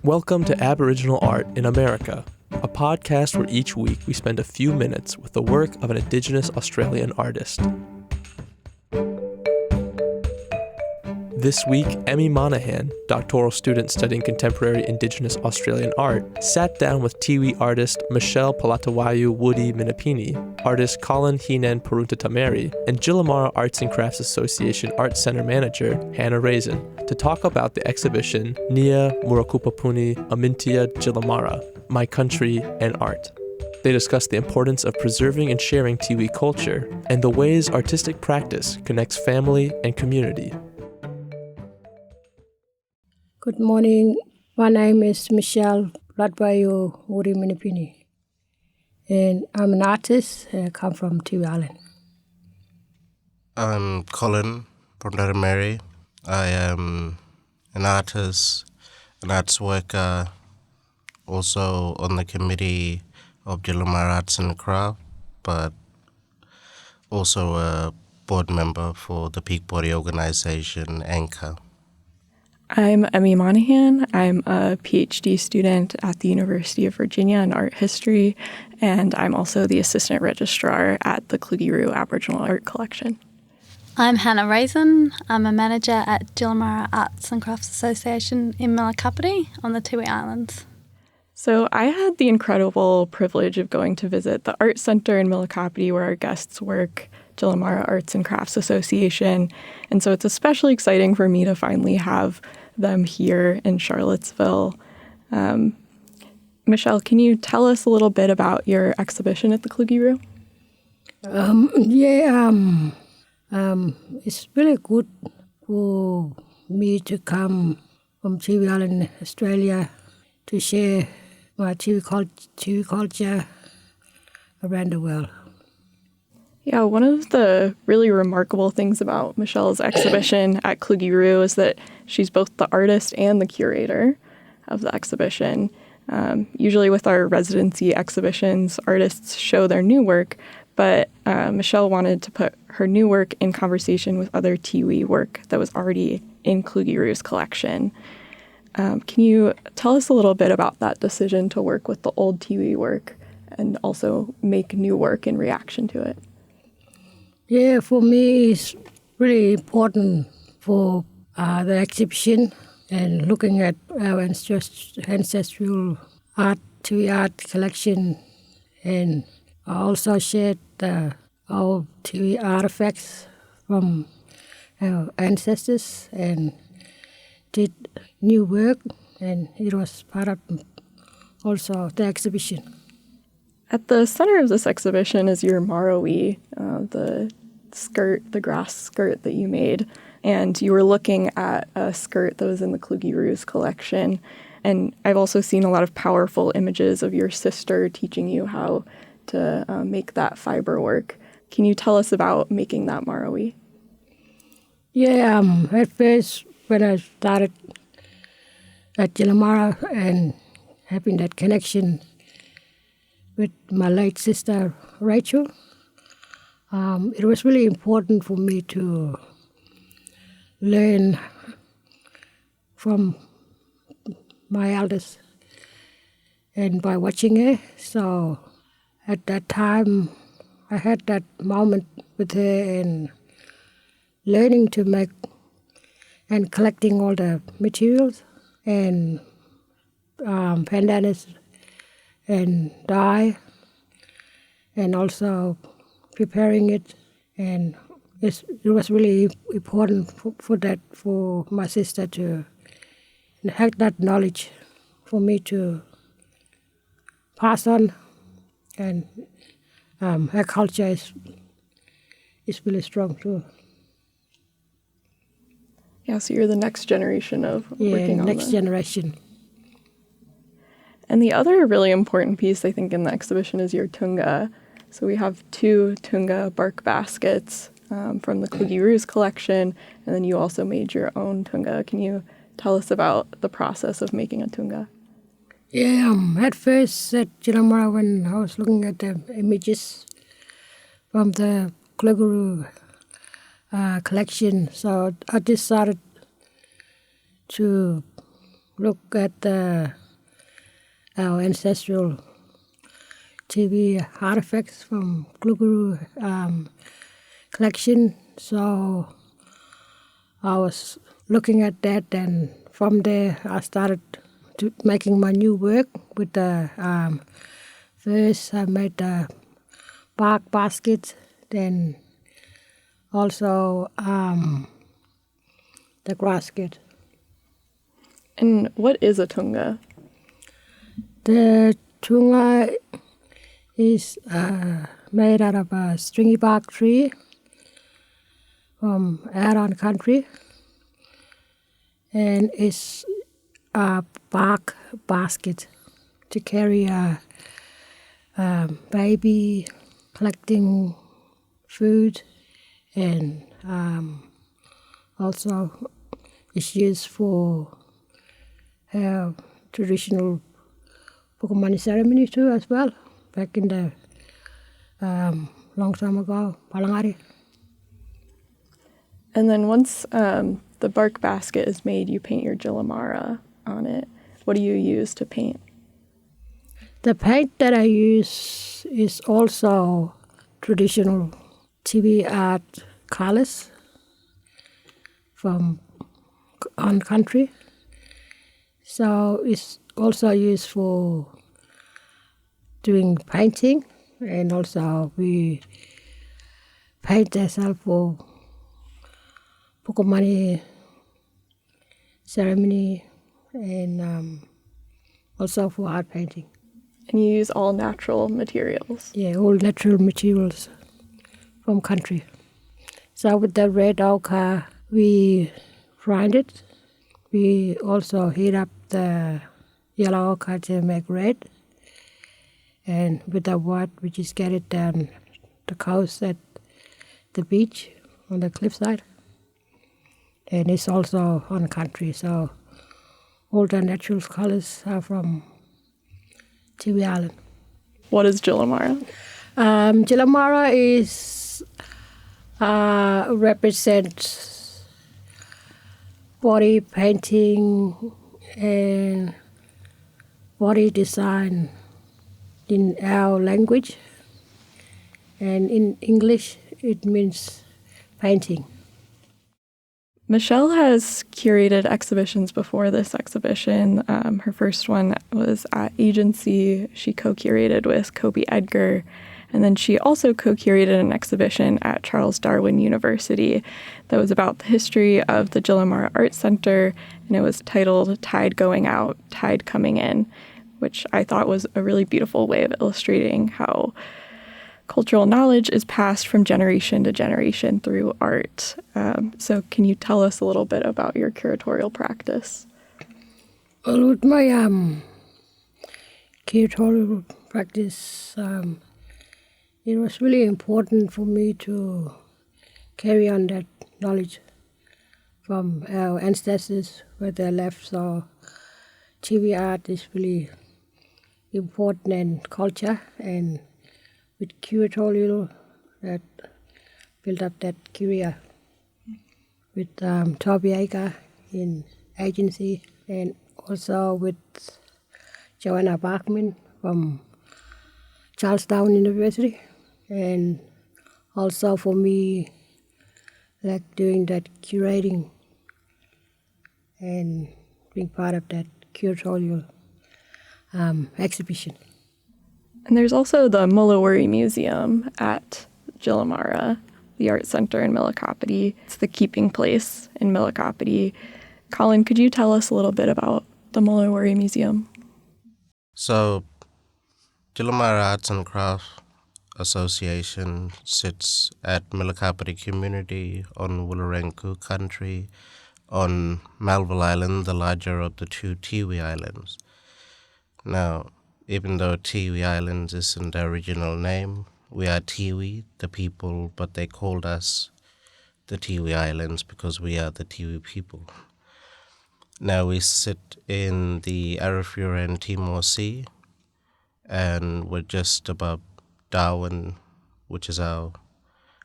Welcome to Aboriginal Art in America, a podcast where each week we spend a few minutes with the work of an Indigenous Australian artist. This week, Emmy Monahan, doctoral student studying contemporary Indigenous Australian art, sat down with Tiwi artist Michelle Palatawayu Woody Minipini, artist Colin Heenan Paruntatameri, and Jilamara Arts and Crafts Association Art Center manager Hannah Raisin to talk about the exhibition Ngiya, Murrakupupuni, Amintiya, Jilamara, My Country and Art. They discuss the importance of preserving and sharing Tiwi culture and the ways artistic practice connects family and community. Good morning. My name is Michelle Palatawayu Woody Minipini, and I'm an artist. I come from Tiwi Island. I'm Colin Paruntatameri. I am an artist, an arts worker, also on the committee of Jilamara Arts and Crafts, but also a board member for the Peak Body Organisation, Anchor. I'm Emmy Monahan. I'm a PhD student at the University of Virginia in art history, and I'm also the assistant registrar at the Kluge-Ruhe Aboriginal Art Collection. I'm Hannah Raisin. I'm a manager at Jilamara Arts and Crafts Association in Murrakupupuni on the Tiwi Islands. So I had the incredible privilege of going to visit the Art Center in Murrakupupuni where our guests work, Jilamara Arts and Crafts Association, and so it's especially exciting for me to finally have them here in Charlottesville. Michelle, can you tell us a little bit about your exhibition at the Kluge-Ruhe? It's really good for me to come from Tiwi Island, Australia, to share my Tiwi culture around the world. Yeah, one of the really remarkable things about Michelle's exhibition at Kluge-Ruhe is that she's both the artist and the curator of the exhibition. Usually with our residency exhibitions, artists show their new work, but Michelle wanted to put her new work in conversation with other Tiwi work that was already in Kluge-Ruhe's collection. Can you tell us a little bit about that decision to work with the old Tiwi work and also make new work in reaction to it? Yeah, for me, it's really important for the exhibition and looking at our ancestral art, Tiwi art collection, and I also shared our Tiwi artifacts from our ancestors and did new work, and it was part of also the exhibition. At the center of this exhibition is your marawi, the grass skirt that you made. And you were looking at a skirt that was in the Kluge-Ruhe's collection. And I've also seen a lot of powerful images of your sister teaching you how to make that fiber work. Can you tell us about making that marawi? Yeah, at first when I started at Jilamara and having that connection with my late sister Rachel, it was really important for me to learn from my elders and by watching her. So at that time, I had that moment with her and learning to make and collecting all the materials and bandanas and dye, and also preparing it. And it was really important for my sister to have that knowledge for me to pass on. And her culture is really strong too. Yeah, so you're the next generation of working on next generation. And the other really important piece, I think, in the exhibition is your tunga. So we have 2 tunga bark baskets from the Kluge-Ruhe's collection, and then you also made your own tunga. Can you tell us about the process of making a tunga? Yeah, at first at Jilamara, when I was looking at the images from the Kluge-Ruhe collection, so I decided to look at our ancestral TV artifacts from Gluguru collection. So I was looking at that, and from there I started making my new work with the first I made the bark basket, then also the grass skid. And what is a tunga? The tunga is made out of a stringy bark tree from Aran country, and it's a bark basket to carry a baby, collecting food, and also it's used for traditional Pukumani ceremony too as well, back in the long time ago, Palangari. And then once the bark basket is made, you paint your Jilamara on it. What do you use to paint? The paint that I use is also traditional TV art colors from on country. So it's also used for doing painting, and also we paint ourselves for Pukumani ceremony, and also for art painting. And you use all natural materials? Yeah, all natural materials from country. So with the red ochre, we grind it. We also heat up the yellow ochre to make red. And with the white, we just get it down the coast at the beach on the cliffside. And it's also on country, so all the natural colors are from Tiwi Island. What is Jilamara? Jilamara is represents body painting and body design in our language, and in English it means painting. Michelle has curated exhibitions before this exhibition. Her first one was at Agency. She co-curated with Kobe Edgar. And then she also co-curated an exhibition at Charles Darwin University that was about the history of the Jilamara Art Center, and it was titled Tide Going Out, Tide Coming In, which I thought was a really beautiful way of illustrating how cultural knowledge is passed from generation to generation through art. So can you tell us a little bit about your curatorial practice? Well, with my curatorial practice, it was really important for me to carry on that knowledge from our ancestors where they left. So TV art is really important in culture, and with curatorial that built up that career with Toby Aker in Agency, and also with Joanna Bachman from Charlestown University, and also for me like doing that curating and being part of that curatorial exhibition. And there's also the Mullawuri Museum at Jilamara, the art center in Murrakupupuni. It's the keeping place in Murrakupupuni. Colin, could you tell us a little bit about the Mullawuri Museum? So, Jilamara Arts and Crafts Association sits at Murrakupupuni community on Wularenku country on Melville Island, the larger of the two Tiwi Islands. Now, even though Tiwi Islands isn't the original name, we are Tiwi, the people, but they called us the Tiwi Islands because we are the Tiwi people. Now we sit in the Arafura and Timor Sea, and we're just above Darwin, which is our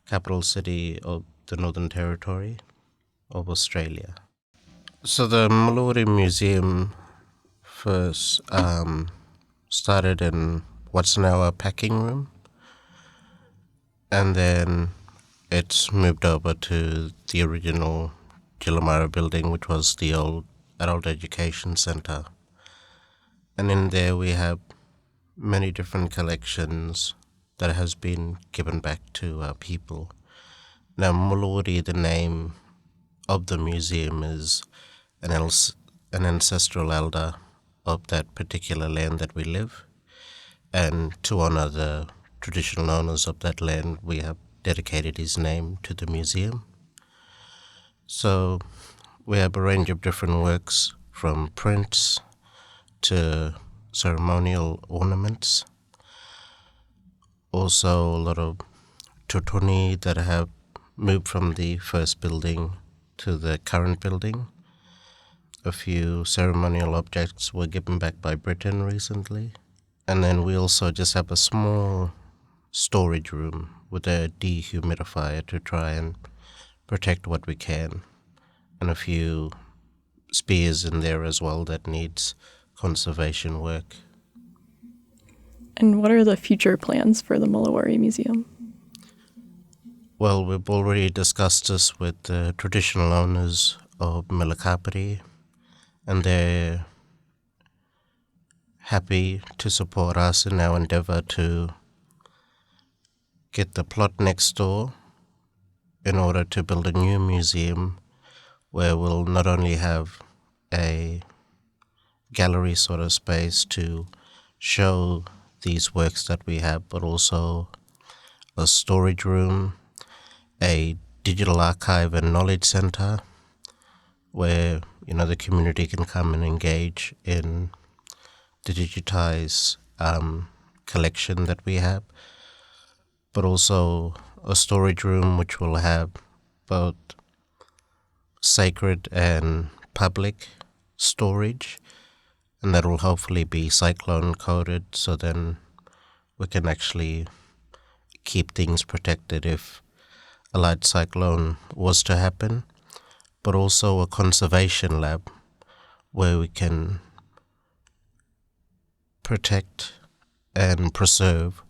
capital city of the Northern Territory of Australia. So the Mullawuri Museum first started in what's now a packing room, and then it's moved over to the original Jilamara building, which was the old adult education center. And in there we have many different collections that has been given back to people. Now, Mulawuri, the name of the museum, is an ancestral elder of that particular land that we live. And to honor the traditional owners of that land, we have dedicated his name to the museum. So we have a range of different works, from prints to ceremonial ornaments. Also a lot of tutuni that have moved from the first building to the current building. A few ceremonial objects were given back by Britain recently. And then we also just have a small storage room with a dehumidifier to try and protect what we can. And a few spears in there as well that needs conservation work. And what are the future plans for the Mulawuri Museum? Well, we've already discussed this with the traditional owners of Murrakupupuni, and they're happy to support us in our endeavour to get the plot next door in order to build a new museum where we'll not only have a gallery sort of space to show these works that we have, but also a storage room, a digital archive and knowledge centre where, the community can come and engage in the digitized collection that we have, but also a storage room which will have both sacred and public storage, and that will hopefully be cyclone coated, so then we can actually keep things protected if a light cyclone was to happen, but also a conservation lab where we can protect and preserve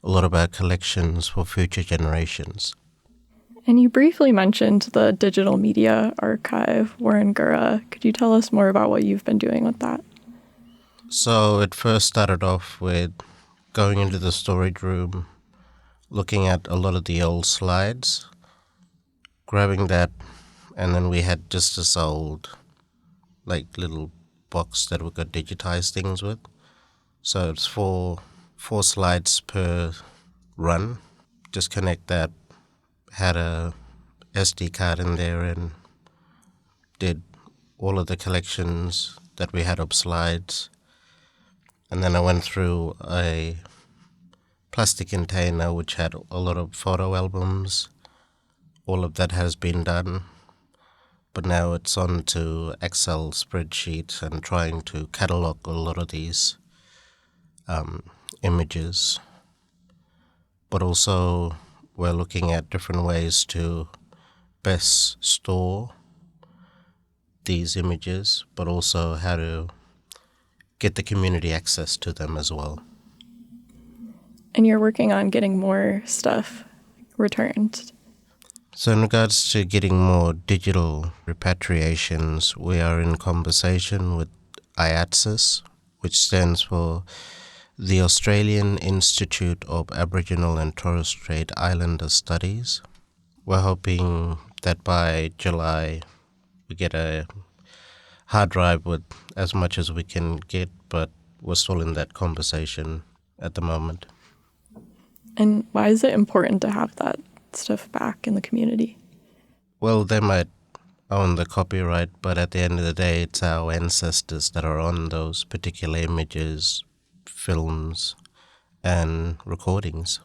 a lot of our collections for future generations. And you briefly mentioned the digital media archive, Ngiya. Could you tell us more about what you've been doing with that? So it first started off with going into the storage room, looking at a lot of the old slides, grabbing that, and then we had just this old, little box that we could digitize things with. So it's four slides per run. Just connect that, had a SD card in there, and did all of the collections that we had of slides. And then I went through a plastic container which had a lot of photo albums. All of that has been done, but now it's on to Excel spreadsheets and trying to catalog a lot of these images. But also we're looking at different ways to best store these images, but also how to get the community access to them as well. And you're working on getting more stuff returned. So in regards to getting more digital repatriations, we are in conversation with IATSIS, which stands for the Australian Institute of Aboriginal and Torres Strait Islander Studies. We're hoping that by July we get a hard drive with as much as we can get, but we're still in that conversation at the moment. And why is it important to have that stuff back in the community? Well, they might own the copyright, but at the end of the day, it's our ancestors that are on those particular images, films, and recordings.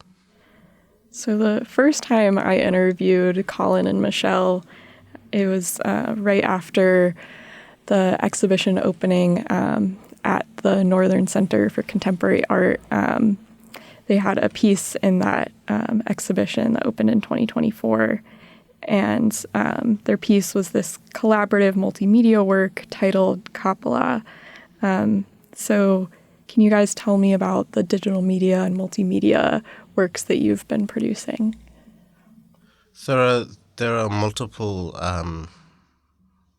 So the first time I interviewed Colin and Michelle, it was right after the exhibition opening at the Northern Center for Contemporary Art. They had a piece in that exhibition that opened in 2024, and their piece was this collaborative multimedia work titled Kapala, So can you guys tell me about the digital media and multimedia works that you've been producing? There are multiple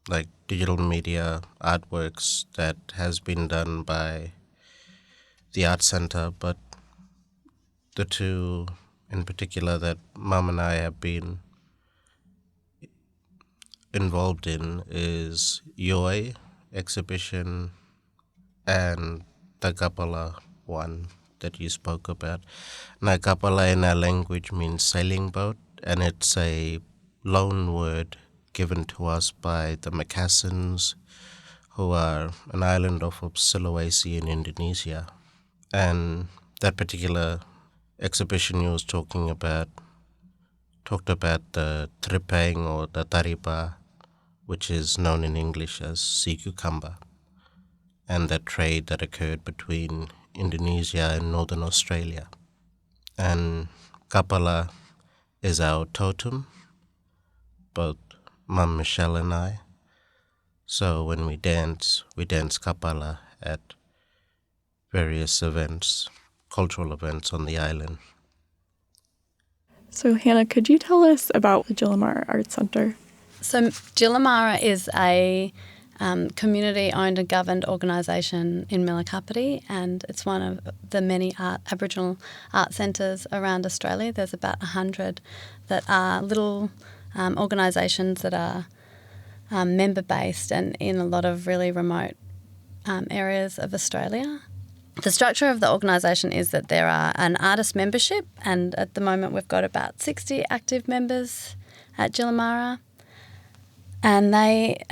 like digital media artworks that has been done by the Art Center, but the two in particular that Mum and I have been involved in is Yoi exhibition and the Kapala one that you spoke about. Now, Kapala in our language means sailing boat, and it's a loan word given to us by the Macassans, who are an island off of Sulawesi in Indonesia. And that particular exhibition you was talked about the tripang or the taripa, which is known in English as sea cucumber, and that trade that occurred between Indonesia and Northern Australia. And Kapala is our totem, both Mum Michelle and I. So when we dance Kapala at various events, cultural events on the island. So Hannah, could you tell us about the Jilamara Art Center? So Jilamara is a community-owned and governed organisation in Murrakupupuni, and it's one of the many Aboriginal art centres around Australia. There's about 100 that are little organisations that are member-based and in a lot of really remote areas of Australia. The structure of the organisation is that there are an artist membership, and at the moment we've got about 60 active members at Jilamara. And they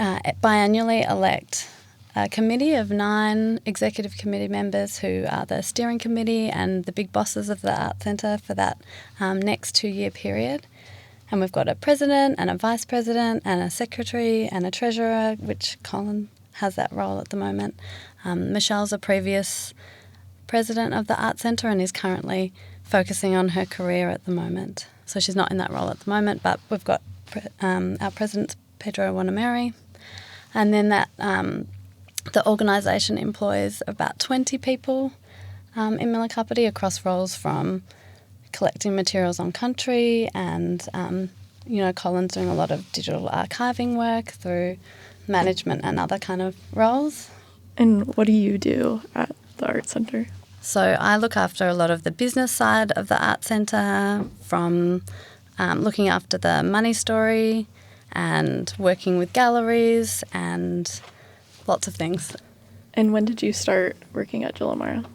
biannually elect a committee of 9 executive committee members who are the steering committee and the big bosses of the Art Centre for that next 2-year period. And we've got a president and a vice president and a secretary and a treasurer, which Colin has that role at the moment. Michelle's a previous president of the Art Centre and is currently focusing on her career at the moment. So she's not in that role at the moment, but we've got our president's Pedro Wanameri, and then that the organisation employs about 20 people in Murrakupupuni across roles from collecting materials on country and, Colin's doing a lot of digital archiving work through management and other kind of roles. And what do you do at the Art Centre? So I look after a lot of the business side of the Art Centre, from looking after the money story and working with galleries and lots of things. And when did you start working at Jilamara?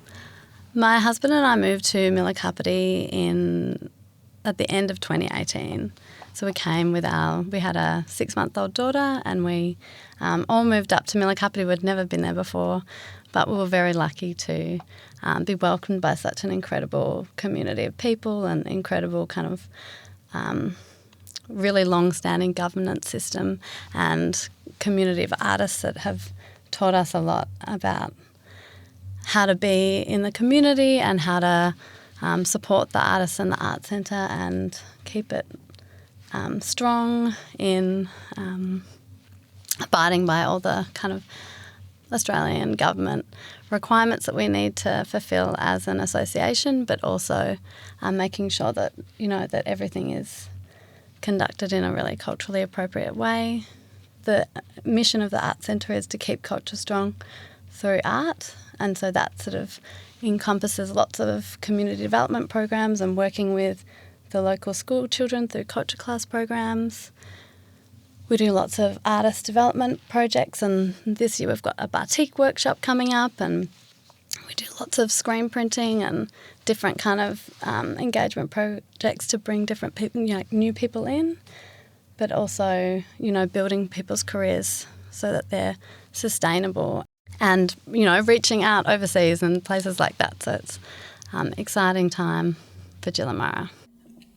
My husband and I moved to Murrakupupuni at the end of 2018. So we came we had a 6-month-old daughter, and we all moved up to Murrakupupuni. We'd never been there before, but we were very lucky to be welcomed by such an incredible community of people and incredible kind of really long-standing governance system and community of artists that have taught us a lot about how to be in the community and how to support the artists and the Art Centre and keep it strong in abiding by all the kind of Australian government requirements that we need to fulfil as an association, but also making sure that, that everything is conducted in a really culturally appropriate way. The mission of the Art Centre is to keep culture strong through art, and so that sort of encompasses lots of community development programs and working with the local school children through culture class programs. We do lots of artist development projects, and this year we've got a batik workshop coming up, and we do lots of screen printing and different kind of engagement projects to bring different people, new people in, but also, building people's careers so that they're sustainable and, reaching out overseas and places like that. So it's exciting time for Jilamara.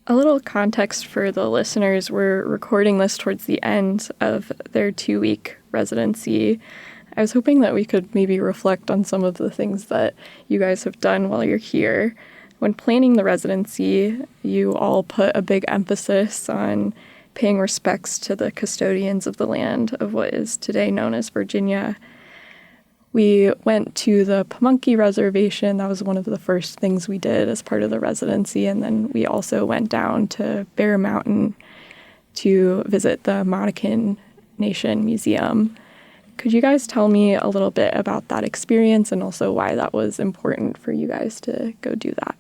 A little context for the listeners, we're recording this towards the end of their 2-week residency. I was hoping that we could maybe reflect on some of the things that you guys have done while you're here. When planning the residency, you all put a big emphasis on paying respects to the custodians of the land of what is today known as Virginia. We went to the Pamunkey Reservation. That was one of the first things we did as part of the residency. And then we also went down to Bear Mountain to visit the Monacan Nation Museum. Could you guys tell me a little bit about that experience and also why that was important for you guys to go do that?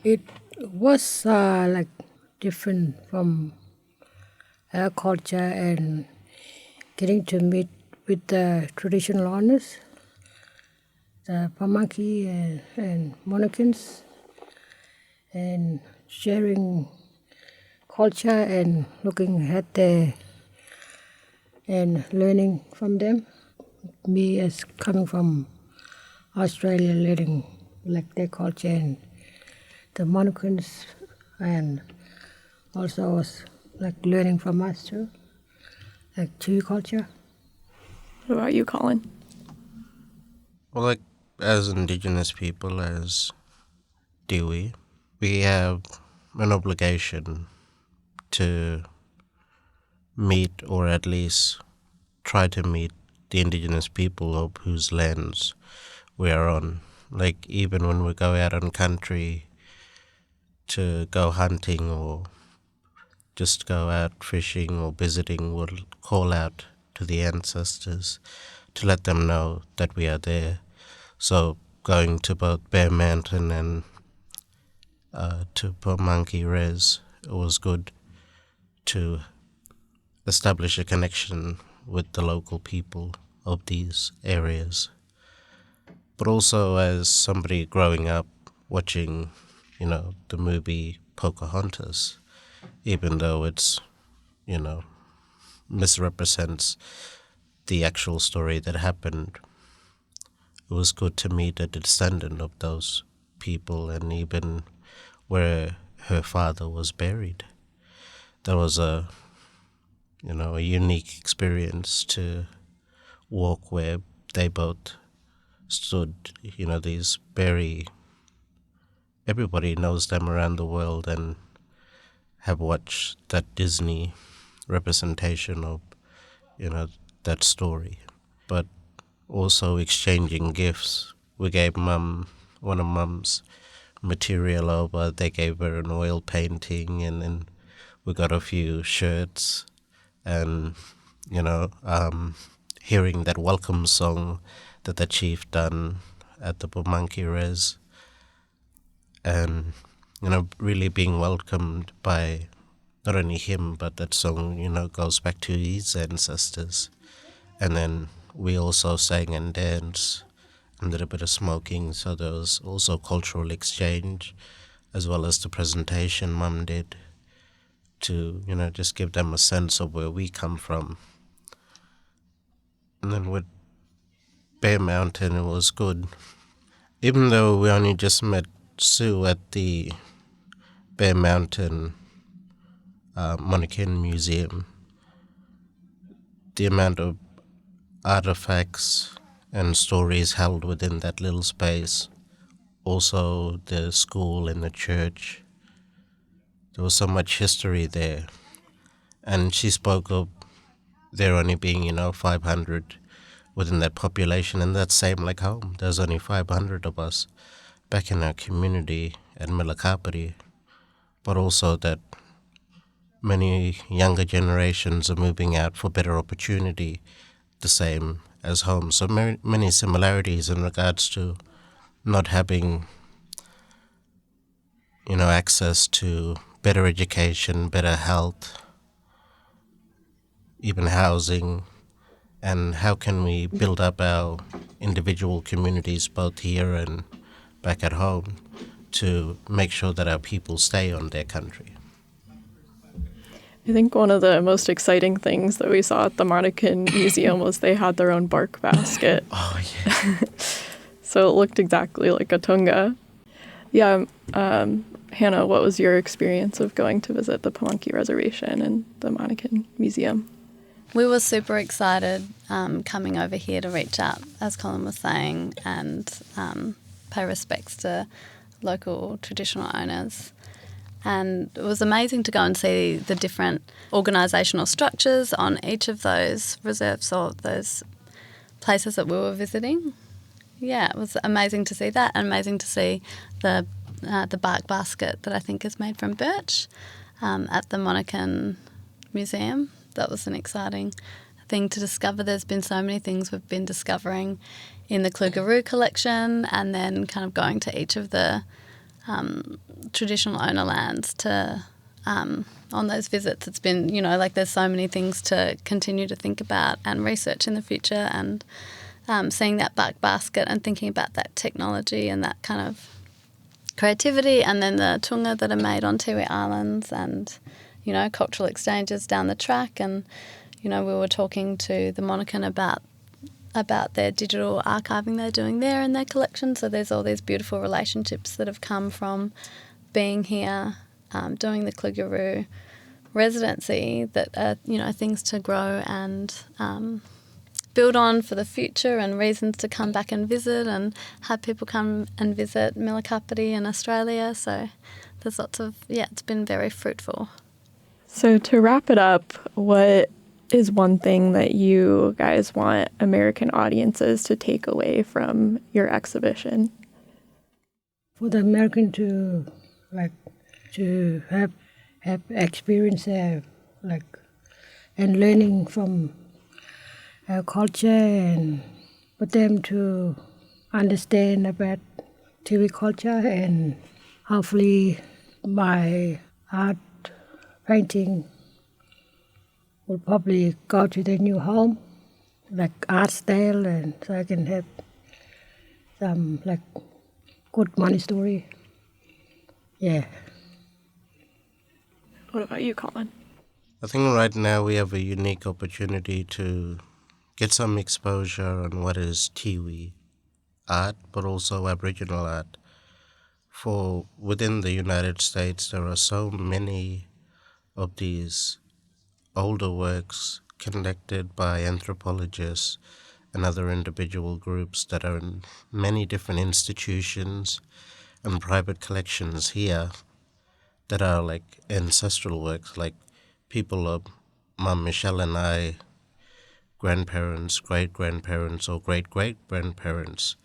It was like different from our culture and getting to meet with the traditional owners, the Pamunkey and Monacans, and sharing culture and looking at their and learning from them. Me as coming from Australia, learning like their culture and the Monacans, and also was like learning from us too, like Chewy culture. What about you, Colin? Well, like as Indigenous people, as Dewey, we have an obligation to meet, or at least try to meet, the Indigenous people of whose lands we are on. Like even when we go out on country to go hunting or just go out fishing or visiting, we'll call out to the ancestors to let them know that we are there. So going to both Bear Mountain and to Pamunkey Res, it was good to establish a connection with the local people of these areas. But also as somebody growing up watching, the movie Pocahontas, even though it's, misrepresents the actual story that happened, it was good to meet a descendant of those people and even where her father was buried. That was a unique experience to walk where they both stood, these everybody knows them around the world and have watched that Disney representation of, that story. But also exchanging gifts. We gave one of Mum's material over, they gave her an oil painting, and then we got a few shirts and, hearing that welcome song that the chief done at the Pamunkey Res, and, really being welcomed by not only him, but that song, goes back to his ancestors. And then we also sang and danced and did a bit of smoking, so there was also cultural exchange, as well as the presentation Mum did to, just give them a sense of where we come from. And then with Bear Mountain, it was good. Even though we only just met Sue at the Bear Mountain Monacan Museum, the amount of artifacts and stories held within that little space, also the school and the church, there was so much history there. And she spoke of there only being, 500 within that population, and that's same like home. There's only 500 of us back in our community at Murrakupupuni, but also that many younger generations are moving out for better opportunity, the same as home. So many similarities in regards to not having, access to better education, better health, even housing, and how can we build up our individual communities both here and back at home to make sure that our people stay on their country. I think one of the most exciting things that we saw at the Monacan Museum was they had their own bark basket. Oh, yeah. So it looked exactly like a tunga. Yeah, Hannah, what was your experience of going to visit the Pamunkey Reservation and the Monacan Museum? We were super excited coming over here to reach out, as Colin was saying, and pay respects to local traditional owners. And it was amazing to go and see the different organisational structures on each of those reserves or those places that we were visiting. Yeah, it was amazing to see that, and amazing to see the bark basket that I think is made from birch at the Monacan Museum. That was an exciting thing to discover. There's been so many things we've been discovering in the Kluge-Ruhe collection, and then kind of going to each of the traditional owner lands to on those visits. It's been, like there's so many things to continue to think about and research in the future, and seeing that bark basket and thinking about that technology and that kind of creativity, and then the tunga that are made on Tiwi Islands, and cultural exchanges down the track. And we were talking to the Monacan about their digital archiving they're doing there in their collection. So there's all these beautiful relationships that have come from being here, doing the Kluge-Ruhe residency, that are things to grow and build on for the future, and reasons to come back and visit, and have people come and visit Murrakupupuni in Australia. So there's lots of, it's been very fruitful. So to wrap it up, what is one thing that you guys want American audiences to take away from your exhibition? For the American to have experience and learning from our culture, and for them to understand about Tiwi culture, and hopefully my art painting will probably go to their new home, like art style, and so I can have some good money story. Yeah. What about you, Colin? I think right now we have a unique opportunity to get some exposure on what is Tiwi art, but also Aboriginal art. For within the United States, there are so many of these older works collected by anthropologists and other individual groups that are in many different institutions and private collections here that are like ancestral works, like people of Mum Michelle and I, grandparents, great-grandparents, or great-great-grandparents.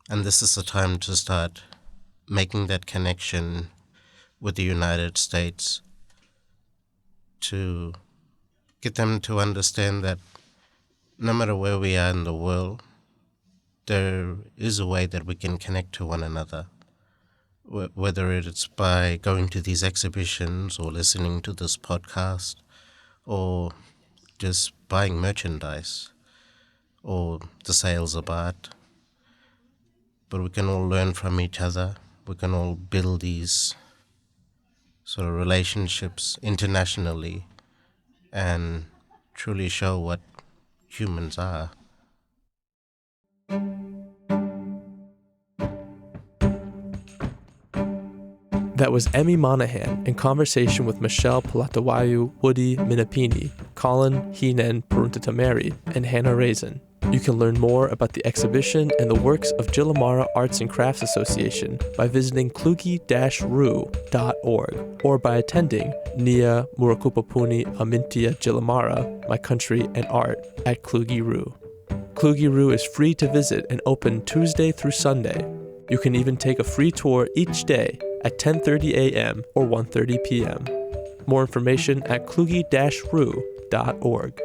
And this is the time to start making that connection with the United States, to get them to understand that no matter where we are in the world, there is a way that we can connect to one another, whether it's by going to these exhibitions or listening to this podcast or just buying merchandise or the sales of art. But we can all learn from each other. We can all build these sort of relationships internationally and truly show what humans are. That was Emmy Monahan in conversation with Michelle Palatawayu Woody Minapini, Colin Hinen Peruntatameri, and Hannah Raisin. You can learn more about the exhibition and the works of Jilamara Arts and Crafts Association by visiting kluge-ruhe.org, or by attending Ngiya, Murrakupupuni, Amintiya, Jilamara, My Country and Art at Kluge-Ruhe. Kluge-Ruhe is free to visit and open Tuesday through Sunday. You can even take a free tour each day at 10:30 a.m. or 1:30 p.m. More information at kluge-ruhe.org.